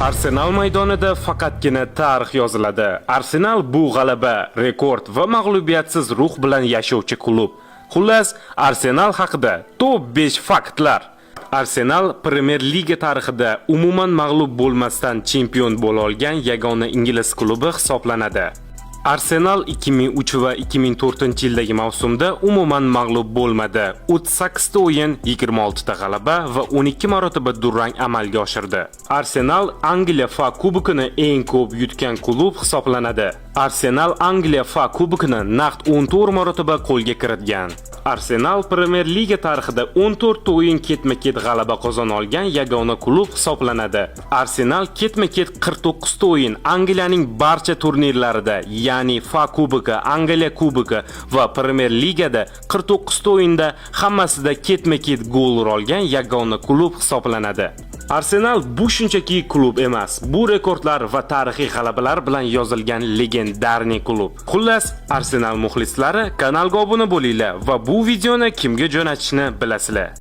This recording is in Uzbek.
Arsenal maydonida faqatgina tarix yoziladi. Arsenal bu g'alaba, rekord va mag'lubiyatsiz ruh bilan yashovchi klub. Xullas, Arsenal haqida top 5 faktlar. Arsenal Premier Liga tarixida umuman mag'lub bo'lmasdan chempion bo'la olgan yagona ingliz klubi hisoblanadi. Arsenal 2003 va 2004 yildagi mavsumda umuman mag'lub bo'lmadi. 38 ta o'yin, 26 ta g'alaba va 12 marotaba durang amalga oshirdi. Arsenal Angliya FA Kubokini eng ko'p yutgan klub hisoblanadi. Arsenal Angliya FA Kubokini naqd 14 marotaba qo'lga kiritgan. Arsenal Premier Liga tarixida 14 ta o'yin ketma-ket g'alaba qozona olgan yagona klub hisoblanadi. Arsenal ketma-ket 49 ta o'yin Angliyaning barcha turnirlarida, ya'ni FA Kubogi, Angliya Kubogi va Premier Ligada 49 ta o'yinda hammasida ketma-ket gol urgan yagona klub hisoblanadi. Arsenal bu shunchaki klub emas, bu rekordlar va tarixiy g'alabalar bilan yozilgan legendarniy klub. Xullas, Arsenal muxlislari kanalga obuna bo'linglar va bu videoni kimga jo'natishni bilasizlar.